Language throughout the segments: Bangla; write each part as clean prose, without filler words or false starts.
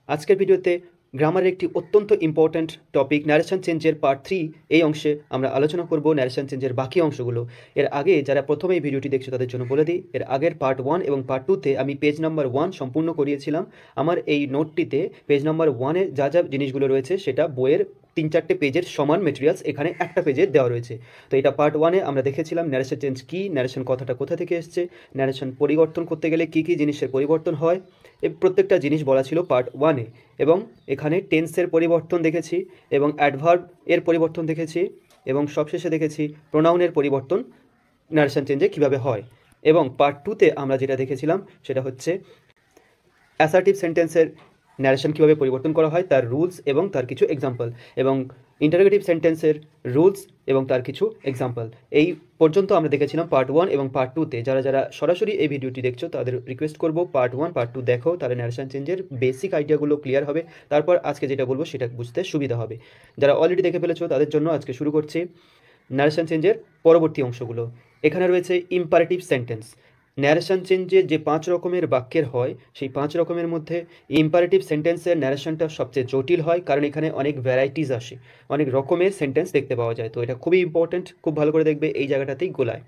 আজকের ভিডিওতে গ্রামারের একটি অত্যন্ত ইম্পর্ট্যান্ট টপিক ন্যারেশন চেঞ্জের পার্ট 3 এই অংশে আমরা আলোচনা করব ন্যারেশন চেঞ্জের বাকি অংশগুলো। এর আগে যারা প্রথমে এই ভিডিওটি দেখছো তাদের জন্য বলে দিই, এর আগের পার্ট 1 এবং পার্ট 2তে আমি পেজ নাম্বার 1 সম্পূর্ণ করিয়েছিলাম। আমার এই নোটটিতে পেজ নাম্বার 1-এ যা যা জিনিসগুলো রয়েছে সেটা বইয়ের 3-4টে পেজের সমান মেটেরিয়ালস এখানে একটা পেজে দেওয়া রয়েছে। তো এটা পার্ট 1-এ আমরা দেখেছিলাম ন্যারেশন চেঞ্জ কী, ন্যারেশন কথাটা কোথা থেকে এসছে, ন্যারেশন পরিবর্তন করতে গেলে কী কী জিনিসের পরিবর্তন হয়, এই প্রত্যেকটা জিনিস বলা ছিল পার্ট 1-এ। এবং এখানে টেন্সের পরিবর্তন দেখেছি এবং অ্যাডভার্ব এর পরিবর্তন দেখেছি এবং সবশেষে দেখেছি প্রোনাউনের পরিবর্তন ন্যারেশন চেঞ্জে কীভাবে হয়। এবং পার্ট 2-তে আমরা যেটা দেখেছিলাম সেটা হচ্ছে অ্যাসার্টিভ সেন্টেন্সের ন্যারেশন কীভাবে পরিবর্তন করা হয়, তার রুলস এবং তার কিছু এক্সাম্পল, এবং ইন্টারোগেটিভ সেন্টেন্সের রুলস এবং তার কিছু এক্সাম্পল। এই পর্যন্ত আমরা দেখেছিলাম পার্ট 1 এবং পার্ট 2-তে। যারা যারা সরাসরি এই ভিডিওটি দেখছো তাদের রিকোয়েস্ট করব পার্ট 1 পার্ট 2 দেখো, তাহলে ন্যারেশন চেঞ্জের বেসিক আইডিয়াগুলো ক্লিয়ার হবে। তারপর আজকে যেটা বলবো সেটা বুঝতে সুবিধা হবে। যারা অলরেডি দেখে ফেলেছো তাদের জন্য আজকে শুরু করছি ন্যারেশন চেঞ্জের পরবর্তী অংশগুলো। এখানে রয়েছে ইম্পারেটিভ সেন্টেন্স। ন্যারেশন চেঞ্জে যে 5 রকমের বাক্যের হয় সেই 5 রকমের মধ্যে ইম্পারেটিভ সেন্টেন্সের ন্যারেশনটা সবচেয়ে জটিল হয়, কারণ এখানে অনেক ভ্যারাইটিস আসে, অনেক রকমের সেন্টেন্স দেখতে পাওয়া যায়। তো এটা খুবই ইম্পর্ট্যান্ট, খুব ভালো করে দেখবে, এই জায়গাটাতেই গোলায়।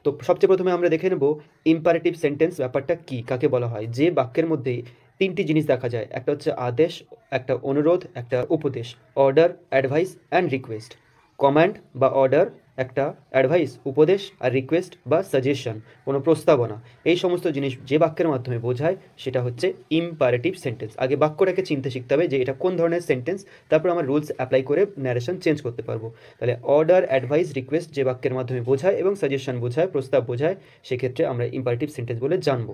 তো সবচেয়ে প্রথমে আমরা দেখে নেব ইম্পারেটিভ সেন্টেন্স ব্যাপারটা কী, কাকে বলা হয়। যে বাক্যের মধ্যে 3টি জিনিস দেখা যায়, একটা হচ্ছে আদেশ, একটা অনুরোধ, একটা উপদেশ, order, advice and request. Command বা অর্ডার একটা, অ্যাডভাইস উপদেশ, আর রিকোয়েস্ট বা সাজেশন কোনো প্রস্তাবনা, এই সমস্ত জিনিস যে বাক্যের মাধ্যমে বোঝায় সেটা হচ্ছে ইম্পারেটিভ সেন্টেন্স। আগে বাক্যটাকে চিনতে শিখতে হবে যে এটা কোন ধরনের সেন্টেন্স, তারপর আমরা রুলস অ্যাপ্লাই করে ন্যারেশন চেঞ্জ করতে পারবো। তাহলে অর্ডার, অ্যাডভাইস, রিকোয়েস্ট যে বাক্যের মাধ্যমে বোঝায় এবং সাজেশন বোঝায়, প্রস্তাব বোঝায়, সেক্ষেত্রে আমরা ইম্পারেটিভ সেন্টেন্স বলে জানবো।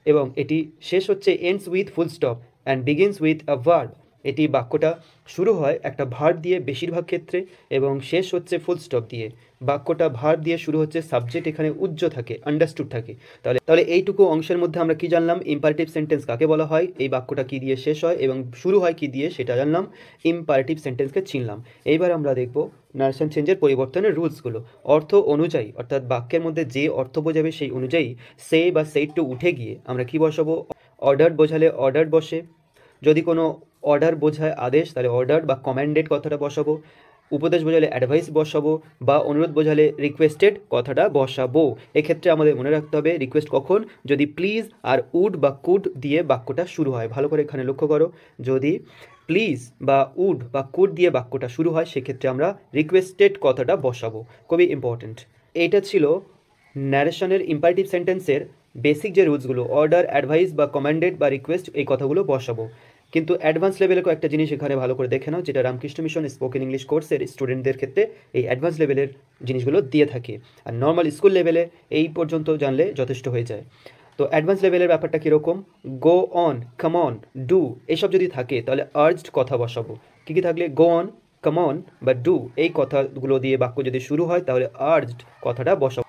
এবং এটি শেষ হচ্ছে ends with full stop and begins with a verb. এটি বাক্যটা শুরু হয় একটা ভার্ব দিয়ে বেশিরভাগ ক্ষেত্রে এবং শেষ হচ্ছে ফুল স্টপ দিয়ে। বাক্যটা ভার্ব দিয়ে শুরু হচ্ছে, সাবজেক্ট এখানে উজ্জ্ব থাকে, আন্ডারস্টুড থাকে। তাহলে এইটুকু অংশের মধ্যে আমরা কি জানলাম, ইম্পারেটিভ সেন্টেন্স কাকে বলা হয়, এই বাক্যটা কী দিয়ে শেষ হয় এবং শুরু হয় কী দিয়ে সেটা জানলাম, ইম্পারেটিভ সেন্টেন্সকে চিনলাম। এইবার আমরা দেখব ন্যারেশন চেঞ্জের পরিবর্তনের রুলসগুলো। অর্থ অনুযায়ী, অর্থাৎ বাক্যের মধ্যে যে অর্থ বোঝাবে সেই অনুযায়ী সে বা সেইট টু উঠে গিয়ে আমরা কি বসাবো, অর্ডার বোঝালে অর্ডার বসে, যদি কোনো অর্ডার বোঝায় আদেশ তাহলে অর্ডার বা কমান্ডেড কথাটা বসাবো, উপদেশ বোঝালে অ্যাডভাইস বসাবো, বা অনুরোধ বোঝালে রিকোয়েস্টেড কথাটা বসাবো। এক্ষেত্রে আমাদের মনে রাখতে হবে রিকোয়েস্ট কখন, যদি প্লিজ আর উড বা কুড দিয়ে বাক্যটা শুরু হয়। ভালো করে এখানে লক্ষ্য করো, যদি প্লিজ বা উড বা কুড দিয়ে বাক্যটা শুরু হয় সেক্ষেত্রে আমরা রিকোয়েস্টেড কথাটা বসাবো। খুবই ইম্পর্ট্যান্ট। এইটা ছিল ন্যারেশনের ইম্পারেটিভ সেন্টেন্সের বেসিক যে রুলসগুলো, অর্ডার, অ্যাডভাইস বা কমান্ডেড বা রিকোয়েস্ট, এই কথাগুলো বসাবো। কিন্তু অ্যাডভান্স লেভেলের কয়েকটা জিনিস এখানে ভালো করে দেখে নাও, যেটা রামকৃষ্ণ মিশন স্পোকেন ইংলিশ কোর্সের স্টুডেন্টদের ক্ষেত্রে এই অ্যাডভান্স লেভেলের জিনিসগুলো দিয়ে থাকে। আর নর্মাল স্কুল লেভেলে এই পর্যন্ত জানলে যথেষ্ট হয়ে যায়। তো অ্যাডভান্স লেভেলের ব্যাপারটা কীরকম, go on, come on, do, এইসব যদি থাকে তাহলে আর্জড কথা বসাবো। কী কী থাকলে, গো অন, কাম অন বা ডু, এই কথাগুলো দিয়ে বাক্য যদি শুরু হয় তাহলে আর্জড কথাটা বসাবো।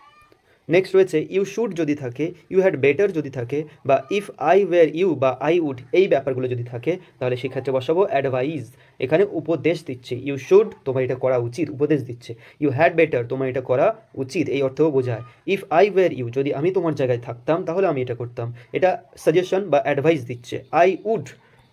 নেক্সট রয়েছে ইউ শুড যদি থাকে, ইউ হ্যাড বেটার যদি থাকে, বা ইফ আই ওয়্যার ইউ বা আই উড, এই ব্যাপারগুলো যদি থাকে তাহলে সেক্ষেত্রে বসাবো অ্যাডভাইস। এখানে উপদেশ দিচ্ছে, ইউ শুড তোমার এটা করা উচিত, উপদেশ দিচ্ছে। ইউ হ্যাড বেটার তোমার এটা করা উচিত, এই অর্থও বোঝায়। ইফ আই ওয়্যার ইউ, যদি আমি তোমার জায়গায় থাকতাম তাহলে আমি এটা করতাম, এটা সাজেশন বা অ্যাডভাইস দিচ্ছে। আই উড,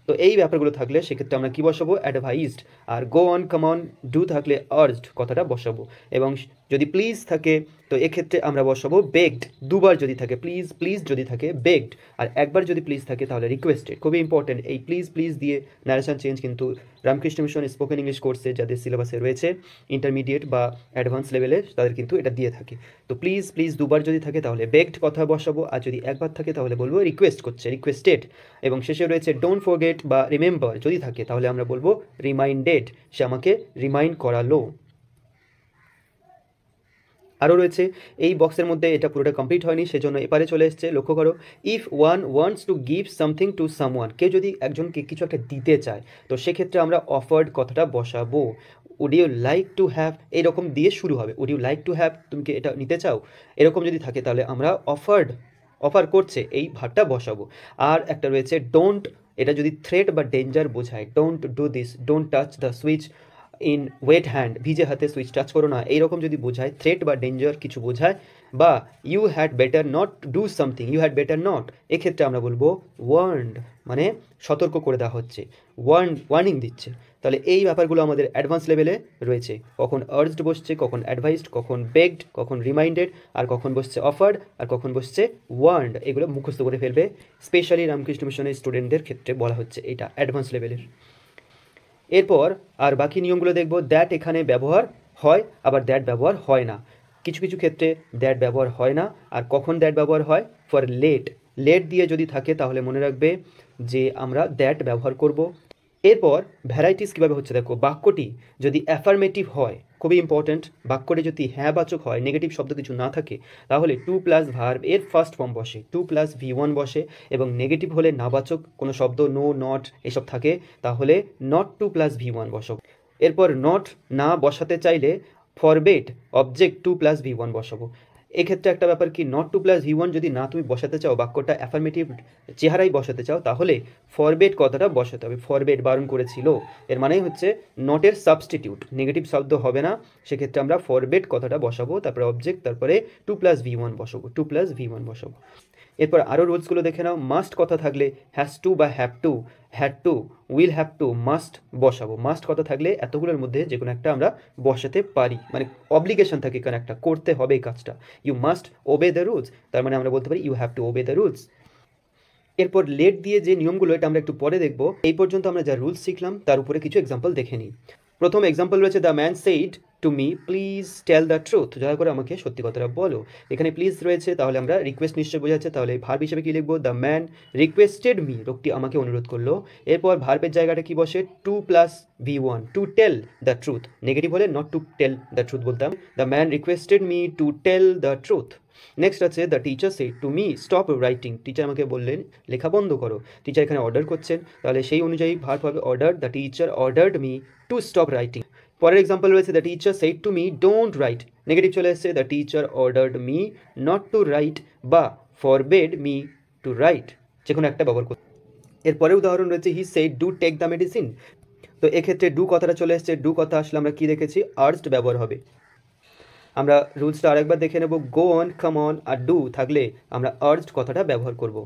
তো এই ব্যাপারগুলো থাকলে সেক্ষেত্রে আমরা কী বসাবো, অ্যাডভাইসড। আর go on, come on, do থাকলে আর্জড কথাটা বসাবো। এবং যদি প্লিজ থাকে তো এক্ষেত্রে আমরা বসাবো বেগড। দুবার যদি থাকে প্লিজ, প্লিজ যদি থাকে বেগড, আর একবার যদি প্লিজ থাকে তাহলে রিকোয়েস্টেড। খুবই ইম্পর্টেন্ট, এই প্লিজ প্লিজ দিয়ে ন্যারেশন চেঞ্জ কিন্তু রামকৃষ্ণ মিশন স্পোকেন ইংলিশ কোর্সে যাদের সিলেবাসে রয়েছে ইন্টারমিডিয়েট বা অ্যাডভান্স লেভেলে তাদের কিন্তু এটা দিয়ে থাকে। তো প্লিজ প্লিজ দুবার যদি থাকে তাহলে বেগড কথা বসাবো, আর যদি একবার থাকে তাহলে বলবো রিকোয়েস্ট করছে, রিকোয়েস্টেড। এবং শেষে রয়েছে ডোন্ট ফরগেট বা রিমেম্বার, যদি থাকে তাহলে আমরা বলবো রিমাইন্ডেড, সে আমাকে রিমাইন্ড করালো। আরও রয়েছে এই বক্সের মধ্যে, এটা পুরোটা কমপ্লিট হয়নি সেজন্য এপারে চলে এসছে, লক্ষ্য করো, if one wants to give something to someone, কেউ যদি একজনকে কিছু একটা দিতে চায় তো সেক্ষেত্রে আমরা অফার্ড কথাটা বসাবো। Would you like to have, এইরকম দিয়ে শুরু হবে, would you like to have, তুমি কি এটা নিতে চাও, এরকম যদি থাকে তাহলে আমরা অফার্ড, অফার করছে, এই ভাবটা বসাবো। আর একটা রয়েছে ডোন্ট, এটা যদি থ্রেট বা ডেঞ্জার বোঝায়, don't do this, don't touch the switch, in wet hand, ভিজে হাতে সুইচ টাচ করো না, এইরকম যদি বোঝায়, থ্রেট বা ডেঞ্জার কিছু বোঝায়, বা you had better not do something, you had better not, এক্ষেত্রে আমরা বলবো ওয়ার্নড, মানে সতর্ক করে দেওয়া হচ্ছে, ওয়ার্নিং দিচ্ছে। তাহলে এই ব্যাপারগুলো আমাদের অ্যাডভান্স লেভেলে রয়েছে। কখন আর্জড বসছে, কখন অ্যাডভাইসড, কখন বেগড, কখন রিমাইন্ডেড, আর কখন বসছে অফার্ড, আর কখন বসছে ওয়ার্নড, এগুলো মুখস্থ করে ফেলবে। স্পেশালি রামকৃষ্ণ মিশনের স্টুডেন্টদের ক্ষেত্রে বলা হচ্ছে এটা অ্যাডভান্স লেভেলের। এরপর আর বাকি নিয়মগুলো দেখব। দ্যাট এখানে ব্যবহার হয়, আবার দ্যাট ব্যবহার হয় না। কিছু কিছু ক্ষেত্রে দ্যাট ব্যবহার হয় না। আর কখন দ্যাট ব্যবহার হয়? ফর লেট, লেট দিয়ে যদি থাকে তাহলে মনে রাখবে যে আমরা দ্যাট ব্যবহার করব। এরপর ভ্যারাইটিস কীভাবে হচ্ছে দেখো। বাক্যটি যদি অ্যাফার্মেটিভ হয়, খুবই ইম্পর্ট্যান্ট, বাক্যটি যদি হ্যাঁ বাচক হয়, নেগেটিভ শব্দ কিছু না থাকে, তাহলে টু প্লাস ভার্ব এর ফার্স্ট ফর্ম বসে, টু প্লাস V1 বসে। এবং নেগেটিভ হলে নাবাচক কোনো শব্দ, নো, নট এসব থাকে, তাহলে নট টু প্লাস V1 বসাবো। এরপর নট না বসাতে চাইলে ফরবেট অবজেক্ট টু প্লাস V1 বসাবো। এক্ষেত্রে একটা ব্যাপার কি, নট টু প্লাস V1 যদি না তুমি বসাতে চাও, বাক্যটা অ্যাফার্মেটিভ চেহারাই বসাতে চাও, তাহলে ফরবেট কথাটা বসাতে হবে। ফরবেট বারণ করেছিল, এর মানেই হচ্ছে নটের সাবস্টিটিউট, নেগেটিভ শব্দ হবে না, সেক্ষেত্রে আমরা ফরবেট কথাটা বসাবো, তারপরে অবজেক্ট, তারপরে টু প্লাস V1 বসাবো, টু প্লাস V1 বসাবো। এরপর আরও রুলসগুলো দেখে নাও। মাস্ট কথা থাকলে হ্যাজ টু বা have to, had to, will have to, must বসাবো। মাস্ট কথা থাকলে এতগুলোর মধ্যে যে কোনো একটা আমরা বসাতে পারি, মানে অব্লিগেশন থাকে এখানে, একটা করতে হবে এই কাজটা। You must obey the rules, তার মানে আমরা বলতে পারি you have to obey the rules. এরপর লেট দিয়ে যে নিয়মগুলো, এটা আমরা একটু পরে দেখব। এই পর্যন্ত আমরা যা রুলস শিখলাম তার উপরে কিছু এক্সাম্পল দেখে নিই। প্রথম এক্সাম্পল রয়েছে, the man said to me please tell the truth, দয়া করে আমাকে সত্যি কথাটা বলো। এখানে প্লিজ রয়েছে, তাহলে আমরা রিকোয়েস্ট নিশ্চয়ই বোঝাচ্ছে, তাহলে ভার্ব হিসেবে কি লিখবো? দ্য ম্যান রিকোয়েস্টেড মি, লোকটি আমাকে অনুরোধ করলো। এরপর ভার্বের জায়গাটা কি বসে? To plus V1, to tell the truth. Negative হলে not to tell the truth বলতাম। The man requested me to tell the truth. Next আছে, the teacher said to me stop writing, teacher আমাকে বললেন লেখা বন্ধ করো। টিচার এখানে অর্ডার করছেন, তাহলে সেই অনুযায়ী ভার্ব হবে order. The teacher ordered me to stop writing. পরের এক্সাম্পল রয়েছে, the teacher said to me don't write, negative চলে এসেছে, the teacher ordered me not to write বা ফরবেড মি টু রাইট, যে কোনো একটা ব্যবহার করতে। এরপরে উদাহরণ রয়েছে, he said do take the medicine. তো এক্ষেত্রে ডু কথাটা চলে এসেছে, ডু কথা আসলে আমরা কি দেখেছি? আর্জড ব্যবহার হবে। আমরা রুলসটা আরেকবার দেখে নেব। গো অন, কাম অন আর ডু থাকলে আমরা আর্জড কথাটা ব্যবহার করব।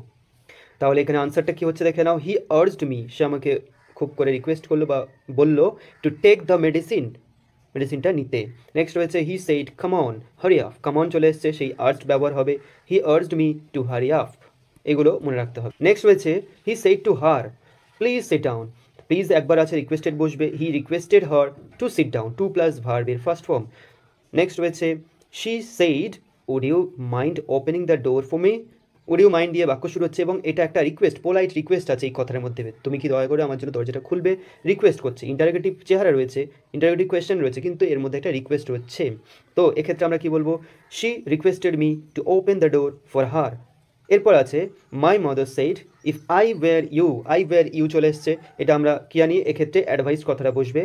তাহলে এখানে আনসারটা কি হচ্ছে দেখে নাও। হি আর্জড মি, সে আমাকে খুব করে রিকোয়েস্ট করলো বা বললো টু টেক দ্য মেডিসিন, মেডিসিনটা নিতে। নেক্সট রয়েছে, he said come on hurry off, come on চলে এসছে, সেই আর্জড ব্যবহার হবে। He urged me to hurry off, এগুলো মনে রাখতে হবে। নেক্সট রয়েছে, he said to her please sit down, please একবার আছে, রিকোয়েস্টেড বসবে। He requested her to sit down, to plus ভার্বের ফার্স্ট ফর্ম। নেক্সট রয়েছে, she said would you mind opening the door for me, would you mind দিয়ে বাক্য শুরু হচ্ছে, এবং এটা একটা রিকোয়েস্ট, পোলাইট রিকোয়েস্ট আছে এই কথার মধ্যে, তুমি কি দয়া করে আমার জন্য দরজাটা খুলবে, রিকোয়েস্ট করছে। ইন্টারোগেটিভ চেহারা রয়েছে, ইন্টারোগেটিভ কোয়েশ্চেন রয়েছে, কিন্তু এর মধ্যে একটা রিকোয়েস্ট রয়েছে। তো এক্ষেত্রে আমরা কি বলবো? She requested me to open the door for her. এরপর আছে, my mother said if I were you, I were you চলে এসছে, এটা আমরা কি আনি? এক্ষেত্রে অ্যাডভাইস কথাটা বসবে।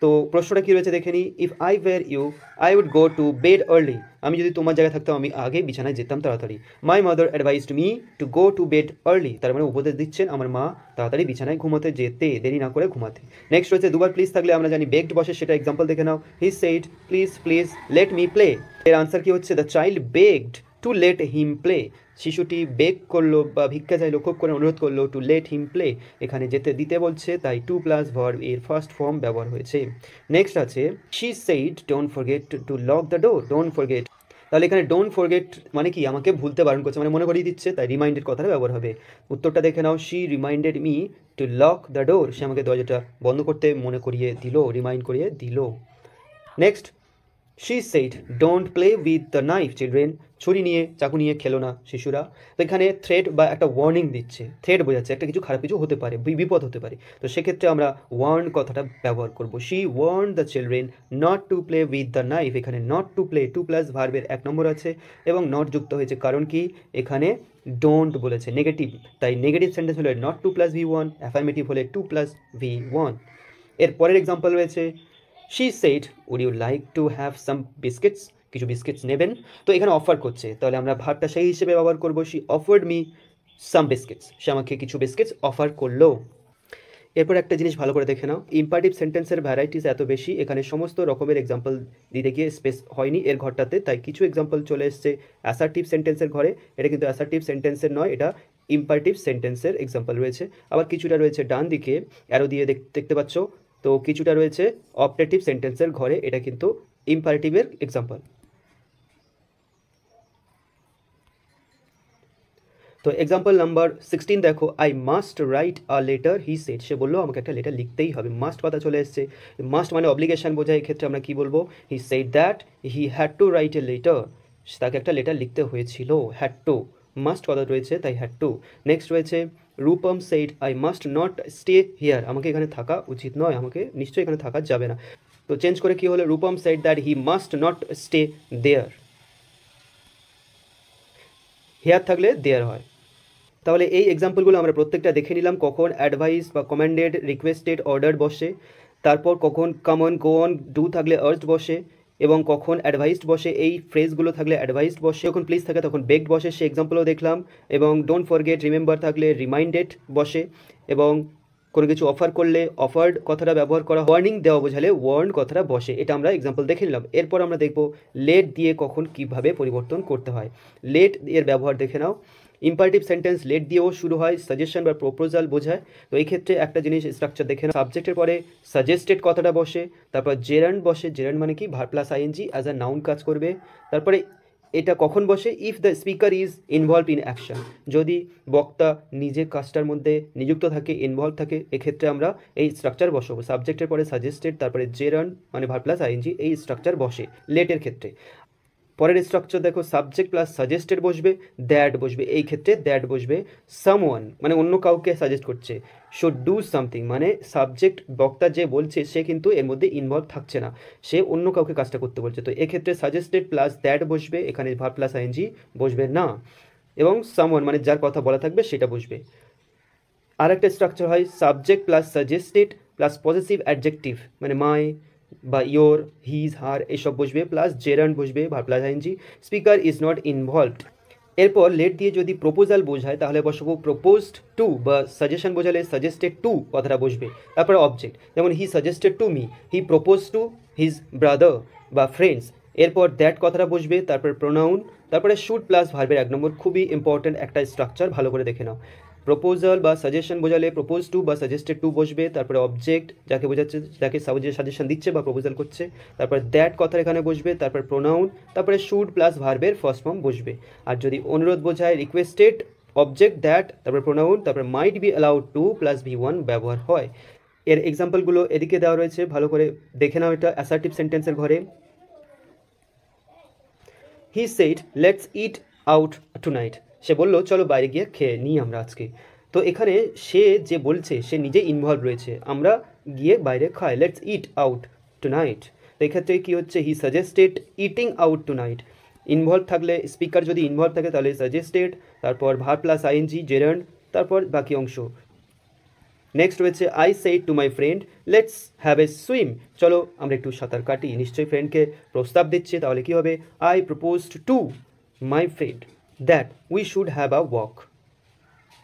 তো প্রশ্নটা কী রয়েছে দেখে নিই। If I were you I would go to bed early, আমি যদি তোমার জায়গায় থাকতাম আমি আগে বিছানায় যেতাম তাড়াতাড়ি। My mother advised me to go to bed early, তার মানে উপদেশ দিচ্ছেন আমার মা তাড়াতাড়ি বিছানায় ঘুমাতে যেতে, দেরি না করে ঘুমাতে। নেক্সট রয়েছে, দুবার প্লিজ থাকলে আমরা জানি বেগড বসে, সেটা এক্সাম্পল দেখে নাও। He said please please let me play, এর আনসার কি হচ্ছে? The child begged to let him play, শিশুটি বেগ করলো বা ভিক্ষা চাইলো, খুব করে অনুরোধ করলো, টু লেট হিম প্লে, এখানে যেতে দিতে বলছে, তাই টু প্লাস ভার্ব এর ফার্স্ট ফর্ম ব্যবহার হয়েছে। নেক্সট আছে, she said don't forget to lock the door, don't forget, তাহলে এখানে ডোন্ট ফরগেট মানে কি? আমাকে ভুলতে বারণ করছে, মানে মনে করিয়ে দিচ্ছে, তাই রিমাইন্ডেড কথাটা ব্যবহার হবে। উত্তরটা দেখে নাও। She reminded me to lock the door, সে আমাকে দরজাটা বন্ধ করতে মনে করিয়ে দিল, রিমাইন্ড করিয়ে দিল। Next, she said don't play with the knife children, ছুরি নিয়ে চাকু নিয়ে খেলো না শিশুরা। তো এখানে থ্রেট বা একটা ওয়ার্নিং দিচ্ছে, থ্রেট বোঝাচ্ছে একটা কিছু খারাপ কিছু হতে পারে, বিপদ হতে পারে। তো সেক্ষেত্রে আমরা ওয়ার্ন কথাটা ব্যবহার করবো। She warn the children not to play with the knife, এখানে not to play to plus ভার্বের 1 নম্বর আছে এবং নট যুক্ত হয়েছে, কারণ কি? এখানে ডোন্ট বলেছে, নেগেটিভ, তাই নেগেটিভ সেন্টেন্স হলে not to plus V1, affirmative হলে টু প্লাস V1। এর পরের এক্সাম্পল রয়েছে, she said would you like to have some biscuits, কিছু বিস্কিটস নেবেন। তো এখানে অফার করছে, তাহলে আমরা ভার্বটা সেই হিসেবে ব্যবহার করবো। She offered me some biscuits, সে আমাকে কিছু বিস্কিটস অফার করলো। এরপর একটা জিনিস ভালো করে দেখে নাও, ইম্পারেটিভ সেন্টেন্সের ভ্যারাইটিস এত বেশি, এখানে সমস্ত রকমের এক্সাম্পল দিতে গিয়ে স্পেস হয়নি এর ঘরটাতে, তাই কিছু এক্সাম্পল চলে এসছে অ্যাসার্টিভ সেন্টেন্সের ঘরে। এটা কিন্তু অ্যাসার্টিভ সেন্টেন্সের নয়, এটা ইম্পারেটিভ সেন্টেন্সের এক্সাম্পল রয়েছে। আবার কিছুটা রয়েছে ডান দিকে অ্যারো দিয়ে দেখতে পাচ্ছ, তো কিছুটা রয়েছে অপটেটিভ সেন্টেন্সের ঘরে, এটা কিন্তু ইম্পারেটিভের এক্সাম্পল। তো এক্সাম্পল নাম্বার 16 দেখো, I must write a letter he said, সে বললো আমাকে একটা লেটার লিখতেই হবে, মাস্ট কথা চলে এসছে। মাস্ট মানে অব্লিগেশন বোঝায়, এক্ষেত্রে আমরা কি বলবো, he said that he had to write a letter, তাকে একটা লেটার লিখতে হয়েছিল, হ্যাড টু, মাস্ট কথা রয়েছে তাই হ্যাড টু। নেক্সট রয়েছে Rupam said I must not stay here, আমাকে এখানে থাকা উচিত নয়, আমাকে নিশ্চয়ই এখানে থাকা যাবে না, তো চেঞ্জ করে কি হলো, Rupam said that he must not stay there, here থাকলে দেয়ার হয়। তাহলে এই এক্সাম্পলগুলো আমরা প্রত্যেকটা দেখে নিলাম, কখন অ্যাডভাইস বা কমান্ডেড, রিকোয়েস্টেড, অর্ডার বসে, তারপর কখন কমন, গো অন, ডু থাকলে আর্জড বসে, এবং কখন অ্যাডভাইসড বসে, এই ফ্রেজগুলো থাকলে অ্যাডভাইসড বসে, যখন প্লিজ থাকে তখন বেগড বসে, সে এক্সাম্পলও দেখলাম, এবং ডোন্ট ফরগেট, রিমেম্বার থাকলে রিমাইন্ডেড বসে, এবং কোনো কিছু অফার করলে অফার্ড কথাটা ব্যবহার করা, ওয়ার্নিং দেওয়া বোঝালে ওয়ার্ন কথাটা বসে, এটা আমরা এক্সাম্পল দেখে নিলাম। এরপর আমরা দেখব লেট দিয়ে কখন কিভাবে পরিবর্তন করতে হয়। লেট এর ব্যবহার দেখে নাও, ইম্পারেটিভ সেন্টেন্স লেট দিয়েও শুরু হয়, সাজেশন বা প্রপোজাল বোঝায়, তো এই ক্ষেত্রে একটা জিনিস স্ট্রাকচার দেখে নাও, সাবজেক্টের পরে সাজেস্টেড কথাটা বসে, তারপর জেরান্ড বসে, জেরান্ড মানে কি verb plus ING as a noun কাজ করবে, তারপরে এটা কখন বসে, if the speaker is involve in action, যদি বক্তা নিজে কাজটার মধ্যে নিযুক্ত থাকে, ইনভলভ থাকে, এক্ষেত্রে আমরা এই স্ট্রাকচার বসাবো, সাবজেক্টের পরে সাজেস্টেড, তারপরে জেরান্ড মানে ভার্ব প্লাস আইএনজি, এই স্ট্রাকচার বসে লেটের ক্ষেত্রে। পরের স্ট্রাকচার দেখো, সাবজেক্ট প্লাস সাজেস্টেড বসবে, দ্যাট বসবে, এই ক্ষেত্রে দ্যাট বসবে, সামওয়ান মানে অন্য কাউকে সাজেস্ট করছে, শুড ডু সামথিং মানে সাবজেক্ট বক্তা যে বলছে সে কিন্তু এর মধ্যে ইনভলভ থাকছে না, সে অন্য কাউকে কাজটা করতে বলছে, তো এক্ষেত্রে সাজেস্টেড প্লাস দ্যাট বসবে, এখানে ভার্ব প্লাস আইএনজি বসবে না, এবং সামওয়ান মানে যার কথা বলা থাকবে সেটা বসবে। আর একটা স্ট্রাকচার হয় subject plus suggested plus positive adjective মানে মাই বা ইয়োর, হিজ, হার এসব বসবে, প্লাস জেরান্ড বসবে, verb plus ING, speaker is not involved. এরপর লেট দিয়ে যদি প্রপোজাল বোঝায় তাহলে বসাবো প্রপোজড টু, বা সাজেশন বোঝালে সাজেস্টেড টু কথাটা বসবে, তারপরে অবজেক্ট, যেমন he suggested to me, he propose to his brother বা ফ্রেন্ডস, এরপর দ্যাট কথাটা বসবে, তারপর প্রোনাউন, তারপরে শুড প্লাস ভার্বের 1 নম্বর, খুবই ইম্পর্ট্যান্ট একটা স্ট্রাকচার, ভালো করে দেখে নাও, প্রপোজাল বা সাজেশন বোঝালে প্রপোজ টু বা সাজেস্টেড টু বসবে, তারপরে অবজেক্ট যাকে বোঝাচ্ছে, যাকে সাজেশন দিচ্ছে বা প্রপোজাল করছে, তারপর দ্যাট কথা এখানে বসবে, তারপর প্রোনাউন, তারপরে শুড প্লাস ভার্বের ফার্স্ট ফর্ম বসবে। আর যদি অনুরোধ বোঝায় রিকোয়েস্টেড, অবজেক্ট দ্যাট, তারপর প্রোনাউন, তারপর might be allowed to plus V1 ব্যবহার হয়। এর এক্সাম্পলগুলো এদিকে দেওয়া রয়েছে, ভালো করে দেখে নাও, এটা অ্যাসার্টিভ সেন্টেন্সের ঘরে। He said let's eat out tonight, সে বললো চলো বাইরে গিয়ে খেয়ে নিই আমরা আজকে, তো এখানে সে যে বলছে সে নিজে ইনভলভ রয়েছে, আমরা গিয়ে বাইরে খাই, লেটস ইট আউট টুনাইট, তো এক্ষেত্রে কী হচ্ছে, he suggested eating out tonight, involve থাকলে, স্পিকার যদি ইনভলভ থাকে তাহলে সাজেস্টেড, তারপর ভার্ব প্লাস আইএনজি জেরান্ড, তারপর বাকি অংশ। নেক্সট রয়েছে I said to my friend let's have a swim, চলো আমরা একটু সাঁতার কাটি, নিশ্চয়ই ফ্রেন্ডকে প্রস্তাব দিচ্ছে, তাহলে কী হবে, I proposed to my friend that we should have a walk,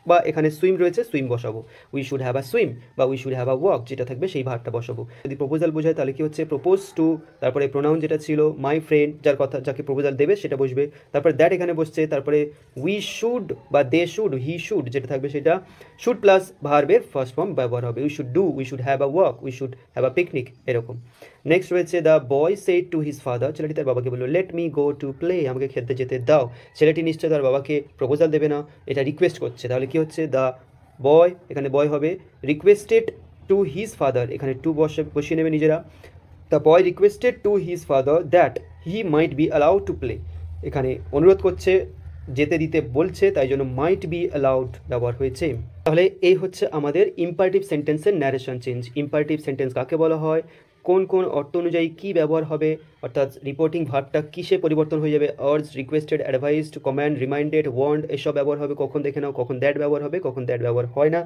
বা এখানে সুইম রয়েছে সুইম বসাবো, we should have a swim বা we should have a walk, যেটা থাকবে সেই ভার্বটা বসাবো। যদি প্রপোজাল বোঝায় তাহলে কি হচ্ছে, প্রপোজ টু, তারপরে প্রোনাউন যেটা ছিল মাই ফ্রেন্ড, যার কথা যাকে প্রপোজাল দেবে সেটা বসবে, তারপরে দ্যাট এখানে বসছে, তারপরে উই শুড বা দে শুড, হি শুড যেটা থাকবে সেটা শুড প্লাস ভার্বের ফার্স্ট ফর্ম ব্যবহার হবে, we should do, we should have a walk, we should have a picnic, এরকম। নেক্সট রয়েছে the boy said to his father, ছেলেটি তার বাবাকে বললো let me go to play, আমাকে খেলতে যেতে দাও, ছেলেটি নিশ্চয় তার বাবাকে প্রপোজাল দেবে না, এটা রিকোয়েস্ট করছে, তাহলে কি হচ্ছে, দ্য বয় এখানে বয় হবে, রিকোয়েস্টেড টু হিজ ফাদার, এখানে টু বসিয়ে নেবে নিজেরা, the boy requested to his father that he might be allowed to play, এখানে অনুরোধ করছে, যেতে দিতে বলছে, তাই জন্য মাইট বি অ্যালাউড ব্যবহার হয়েছে। তাহলে এই হচ্ছে আমাদের ইম্পারেটিভ সেন্টেন্সের ন্যারেশন চেঞ্জ। ইম্পারেটিভ সেন্টেন্স কাকে বলা হয়, কোন কোন অর্থ অনুযায়ী কী ব্যবহার হবে, অর্থাৎ রিপোর্টিং ভার্বটা কিসে পরিবর্তন হয়ে যাবে, urge, requested, advised, command, reminded, warned এসব ব্যবহার হবে, কখন দেখে নাও, কখন দ্যাট ব্যবহার হবে, কখন দ্যাট ব্যবহার হয় না,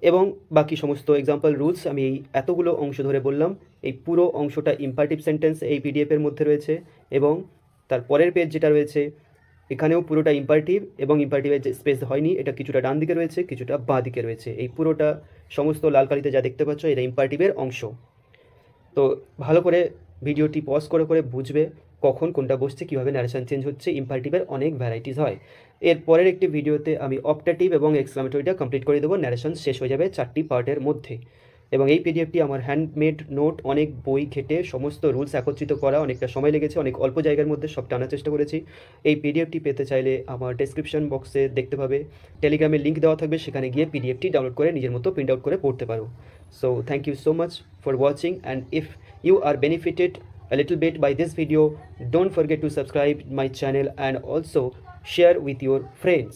এবং বাকি সমস্ত এক্সাম্পল রুলস আমি এই এতগুলো অংশ ধরে বললাম। এই পুরো অংশটা ইম্পারেটিভ সেন্টেন্স এই পিডিএফের মধ্যে রয়েছে, এবং তার পরের পেজ যেটা রয়েছে এখানেও পুরোটা ইম্পারেটিভ এবং ইম্পারেটিভের যে স্পেস হয়নি এটা কিছুটা ডান দিকে রয়েছে, কিছুটা বাঁ দিকে রয়েছে। এই পুরোটা সমস্ত লাল কালিতে যা দেখতে পাচ্ছ এটা ইম্পারেটিভের অংশ। তো ভালো করে ভিডিওটি পজ করে করে বুঝবে কখন কোনটা বসছে, কীভাবে ন্যারেশন চেঞ্জ হচ্ছে। ইম্পারেটিভের অনেক ভ্যারাইটিস হয়। এর পরের একটি ভিডিওতে আমি অপটেটিভ এবং এক্সক্লামেটরিটা কমপ্লিট করে দেবো। ন্যারেশন শেষ হয়ে যাবে 4টি পার্টের মধ্যে। এবং এই পিডিএফটি আমার হ্যান্ডমেড নোট, অনেক বই ঘেটে সমস্ত রুলস একত্রিত করা, অনেকটা সময় লেগেছে, অনেক অল্প জায়গার মধ্যে সব টানার চেষ্টা করেছি। এই পিডিএফটি পেতে চাইলে আমার ডেসক্রিপশন বক্সে দেখতে পাবে, টেলিগ্রামের লিঙ্ক দেওয়া থাকবে, সেখানে গিয়ে পিডিএফটি ডাউনলোড করে নিজের মতো প্রিন্ট আউট করে পড়তে পারো। So thank you so much for watching, and if you are benefited a little bit by this video, don't forget to subscribe my channel and also share with your friends.